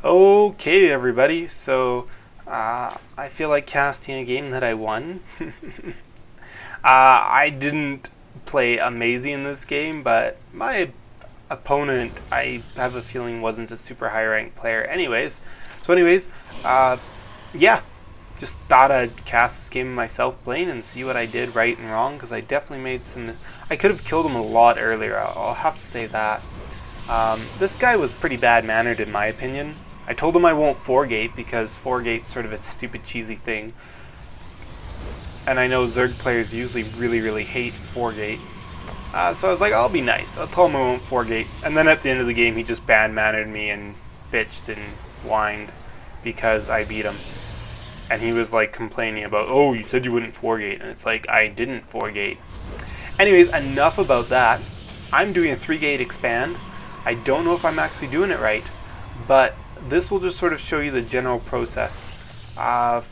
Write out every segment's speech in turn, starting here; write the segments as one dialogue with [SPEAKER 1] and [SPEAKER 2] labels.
[SPEAKER 1] Okay, everybody, so I feel like casting a game that I won. I didn't play amazing in this game, but my opponent, I have a feeling, wasn't a super high ranked player anyways, yeah, just thought I'd cast this game myself playing and see what I did right and wrong, because I definitely made some. I could have killed him a lot earlier, I'll have to say that. This guy was pretty bad mannered in my opinion. I told him I won't 4-gate because 4-gate's sort of a stupid cheesy thing. And I know Zerg players usually really hate 4-gate. So I was like, I'll be nice. I'll tell him I won't 4-gate. And then at the end of the game he just bad mannered me and bitched and whined because I beat him. And he was like complaining about, oh, you said you wouldn't 4-gate. And it's like, I didn't 4-gate. Anyways, enough about that. I'm doing a 3-gate expand. I don't know if I'm actually doing it right, but this will just sort of show you the general process. I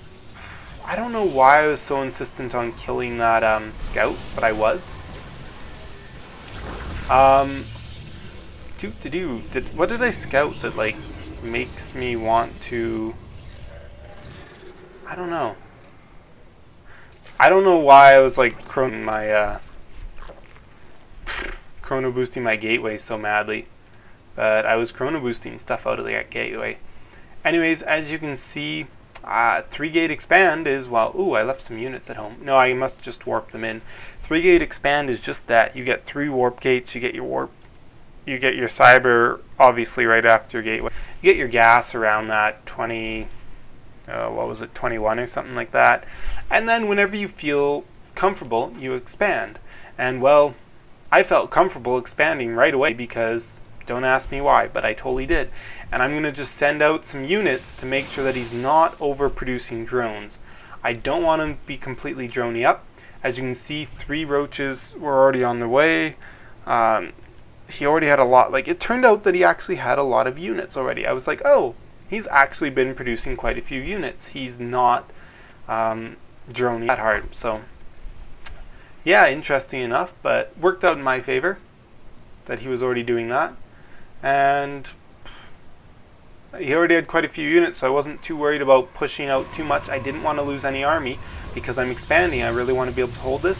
[SPEAKER 1] don't know why I was so insistent on killing that scout, but I was. What did I scout that like makes me want to? I don't know. I don't know why I was like chrono boosting my gateway so madly. But I was chrono boosting stuff out of that gateway. Anyways, as you can see, 3-gate expand is, well, ooh, I left some units at home. No, I must just warp them in. 3-gate expand is just that. You get 3 warp gates, you get your warp, you get your cyber, obviously, right after your gateway. You get your gas around that 20, what was it, 21 or something like that. And then whenever you feel comfortable, you expand. And, well, I felt comfortable expanding right away because, don't ask me why, but I totally did. And I'm going to just send out some units to make sure that he's not overproducing drones. I don't want him to be completely droney up. As you can see, 3 roaches were already on their way. He already had a lot. Like, it turned out that he actually had a lot of units already. I was like, oh, he's actually been producing quite a few units. He's not droney that hard. So, yeah, interesting enough, but worked out in my favor that he was already doing that. And he already had quite a few units, so I wasn't too worried about pushing out too much. I didn't want to lose any army because I'm expanding. I really want to be able to hold this.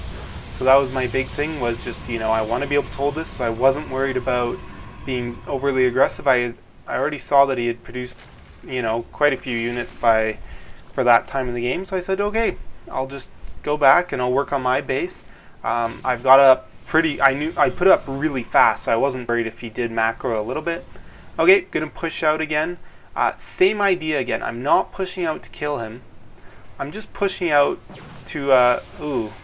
[SPEAKER 1] So that was my big thing, was just, you know, I want to be able to hold this, so I wasn't worried about being overly aggressive. I already saw that he had produced, you know, quite a few units for that time in the game, so I said, okay, I'll just go back and I'll work on my base. I've got a I put it up really fast, so I wasn't worried if he did macro a little bit. Okay, gonna push out again. Same idea again. I'm not pushing out to kill him. I'm just pushing out to, ooh.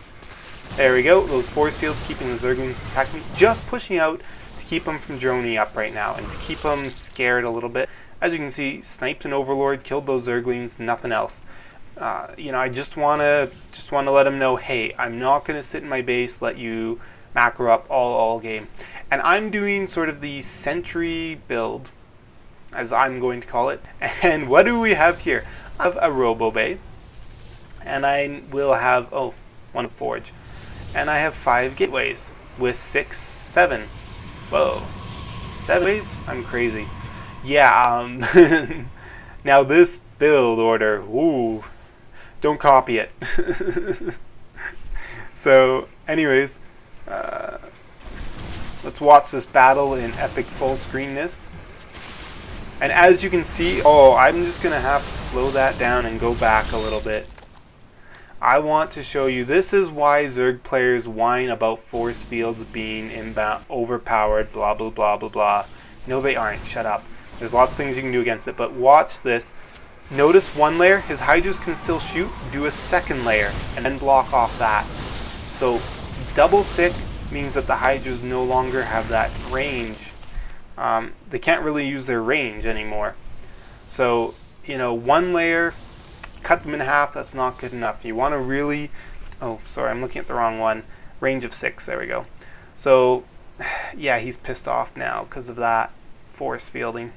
[SPEAKER 1] There we go. Those force fields keeping the Zerglings protecting me. Just pushing out to keep him from droning up right now and to keep him scared a little bit. As you can see, sniped an Overlord, killed those Zerglings, nothing else. You know, I just wanna let him know, hey, I'm not gonna sit in my base, let you macro up all game. And I'm doing sort of the sentry build, as I'm going to call it. And what do we have here? I have a Robo Bay, and I will have, oh, one forge. And I have 5 gateways with 7. Whoa, 7 ways? I'm crazy. Yeah, now this build order, ooh, don't copy it. So, anyways, let's watch this battle in epic full screenness. And as you can see, oh, I'm just going to have to slow that down and go back a little bit. I want to show you, this is why Zerg players whine about force fields being overpowered, blah, blah, blah, blah, blah. No, they aren't. Shut up. There's lots of things you can do against it, but watch this. Notice one layer, his Hydras can still shoot, do a second layer, and then block off that. So, double thick means that the Hydras no longer have that range. They can't really use their range anymore. So, you know, one layer, cut them in half, that's not good enough. You want to really, oh, sorry, I'm looking at the wrong one. Range of 6, there we go. So, yeah, he's pissed off now because of that force fielding.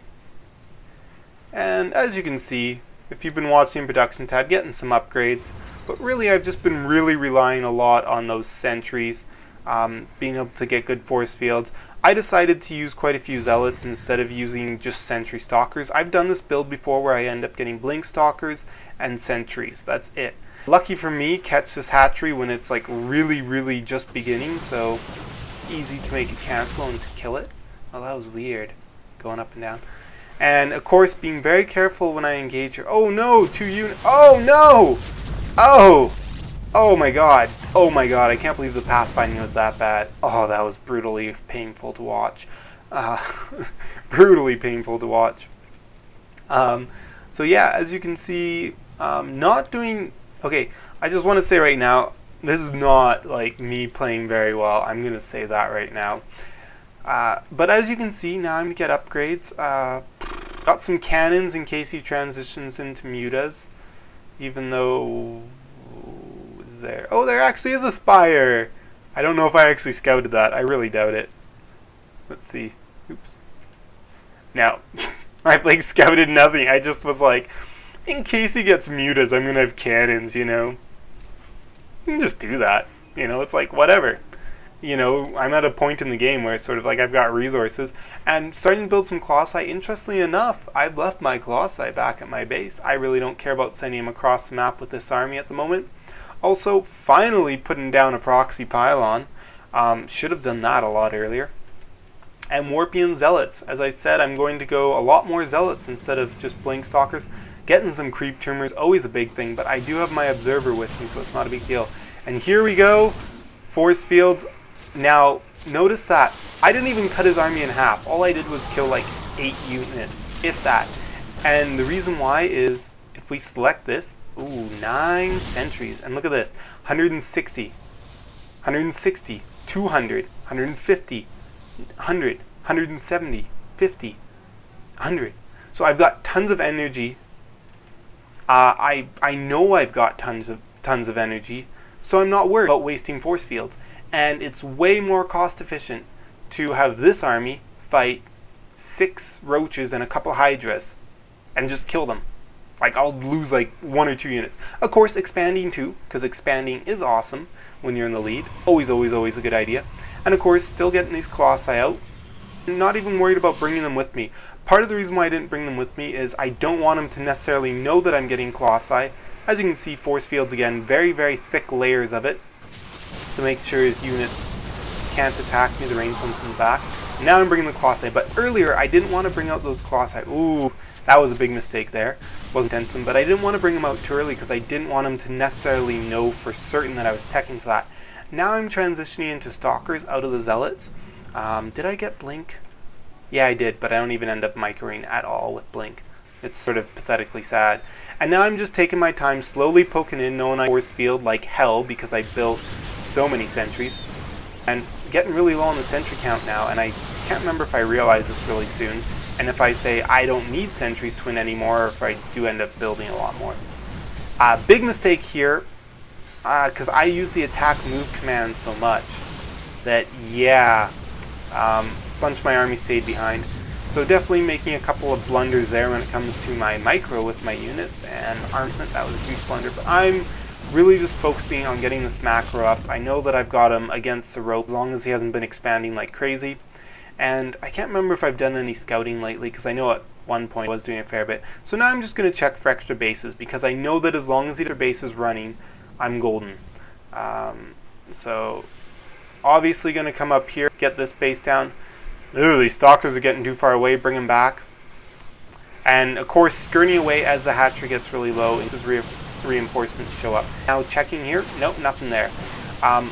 [SPEAKER 1] And as you can see, if you've been watching Production Tab, getting some upgrades. But really, I've just been really relying a lot on those sentries, being able to get good force fields. I decided to use quite a few zealots instead of using just sentry stalkers. I've done this build before where I end up getting blink stalkers and sentries. That's it. Lucky for me, catch this hatchery when it's like really just beginning, so easy to make it cancel and to kill it. Oh, that was weird, going up and down. And of course, being very careful when I engage here. Oh no, 2 units. Oh no! Oh my god. Oh my god, I can't believe the pathfinding was that bad. Oh, that was brutally painful to watch. Brutally painful to watch. So yeah, as you can see, not doing... Okay, I just want to say right now, this is not like me playing very well. I'm going to say that right now. But as you can see, now I'm going to get upgrades. Got some cannons in case he transitions into mutas. Even though... Is there? Oh, there actually is a spire! I don't know if I actually scouted that. I really doubt it. Let's see. Oops. Now, I've like scouted nothing. I just was like, in case he gets mutas, I'm going to have cannons, you know? You can just do that. You know, it's like, whatever. You know, I'm at a point in the game where it's sort of like I've got resources and starting to build some Colossi. Interestingly enough, I've left my Colossi back at my base. I really don't care about sending them across the map with this army at the moment. Also, finally putting down a proxy pylon. Should have done that a lot earlier. And Warpian Zealots. As I said, I'm going to go a lot more Zealots instead of just Blink Stalkers. Getting some Creep Tumors, always a big thing, but I do have my Observer with me, so it's not a big deal. And here we go, Force Fields. Now, notice that I didn't even cut his army in half. All I did was kill like 8 units, if that. And the reason why is, if we select this, ooh, 9 sentries. And look at this, 160, 160, 200, 150, 100, 170, 50, 100. So I've got tons of energy. I know I've got tons of energy, so I'm not worried about wasting force fields. And it's way more cost efficient to have this army fight 6 roaches and a couple hydras and just kill them. Like, I'll lose like 1 or 2 units. Of course, expanding too, because expanding is awesome when you're in the lead. Always a good idea. And of course, still getting these Colossi out. I'm not even worried about bringing them with me. Part of the reason why I didn't bring them with me is I don't want them to necessarily know that I'm getting Colossi. As you can see, force fields again, very thick layers of it to make sure his units can't attack me, the ranged ones from the back. Now I'm bringing the Colossi, but earlier I didn't want to bring out those Colossi. Ooh, that was a big mistake there. Wasn't intense, but I didn't want to bring them out too early because I didn't want them to necessarily know for certain that I was teching to that. Now I'm transitioning into Stalkers out of the Zealots. Did I get Blink? Yeah, I did, but I don't even end up microing at all with Blink. It's sort of pathetically sad. And now I'm just taking my time, slowly poking in, knowing I force field like hell because I built so many sentries. And getting really low on the sentry count now, and I can't remember if I realize this really soon, and if I say I don't need sentries to win anymore, or if I do end up building a lot more. Big mistake here, because I use the attack move command so much that, yeah, bunch of my army stayed behind. So definitely making a couple of blunders there when it comes to my micro with my units and armament. That was a huge blunder, but I'm really just focusing on getting this macro up. I know that I've got him against the rope as long as he hasn't been expanding like crazy. And I can't remember if I've done any scouting lately because I know at one point I was doing a fair bit. So now I'm just going to check for extra bases because I know that as long as either base is running, I'm golden. So obviously going to come up here, get this base down. Ooh, these Stalkers are getting too far away, bring them back. And of course, skirting away as the hatchery gets really low, as reinforcements show up. Now checking here, nope, nothing there. I'm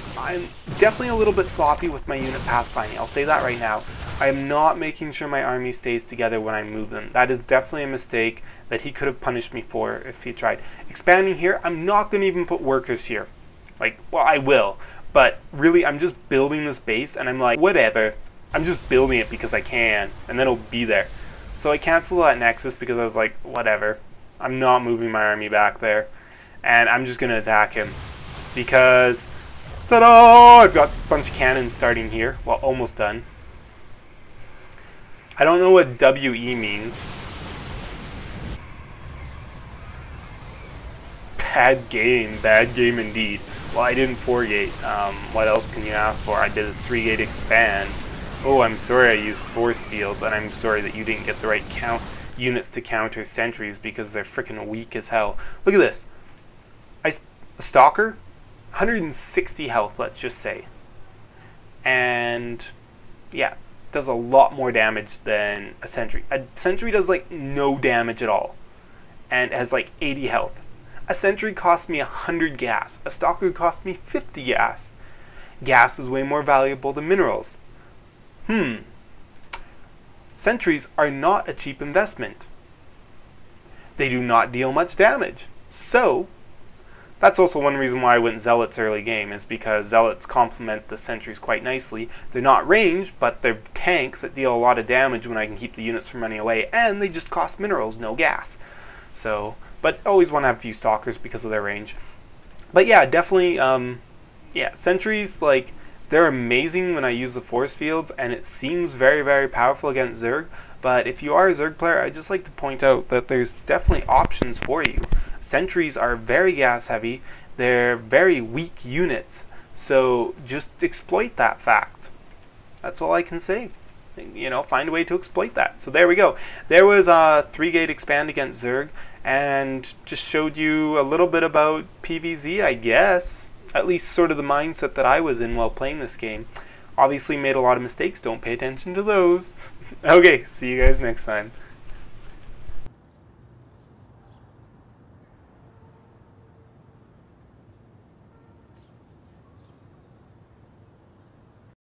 [SPEAKER 1] definitely a little bit sloppy with my unit pathfinding, I'll say that right now. I am not making sure my army stays together when I move them. That is definitely a mistake that he could have punished me for if he tried. Expanding here, I'm not going to even put workers here. Like, well, I will. But really, I'm just building this base, and I'm like, whatever. I'm just building it because I can, and then it'll be there. So I canceled that Nexus because I was like, whatever. I'm not moving my army back there. And I'm just going to attack him. Because, ta-da! I've got a bunch of cannons starting here. Well, almost done. I don't know what WE means. Bad game indeed. Well, I didn't 4-gate. What else can you ask for? I did a 3-gate expand. Oh, I'm sorry I used force fields, and I'm sorry that you didn't get the right units to counter sentries because they're freaking weak as hell. Look at this. A stalker, 160 health, let's just say. And yeah, does a lot more damage than a sentry. A sentry does like no damage at all and has like 80 health. A sentry cost me 100 gas. A stalker cost me 50 gas. Gas is way more valuable than minerals. Sentries are not a cheap investment. They do not deal much damage. So, that's also one reason why I went Zealots early game, is because Zealots complement the sentries quite nicely. They're not ranged, but they're tanks that deal a lot of damage when I can keep the units from running away, and they just cost minerals, no gas. So, but always want to have a few stalkers because of their range. But yeah, definitely, yeah, sentries, like, they're amazing when I use the force fields, and it seems very, very powerful against Zerg. But if you are a Zerg player, I'd just like to point out that there's definitely options for you. Sentries are very gas heavy. They're very weak units. So just exploit that fact. That's all I can say. You know, find a way to exploit that. So there we go. There was a 3-gate expand against Zerg, and just showed you a little bit about PvZ, I guess. At least sort of the mindset that I was in while playing this game. Obviously made a lot of mistakes. Don't pay attention to those. Okay, see you guys next time.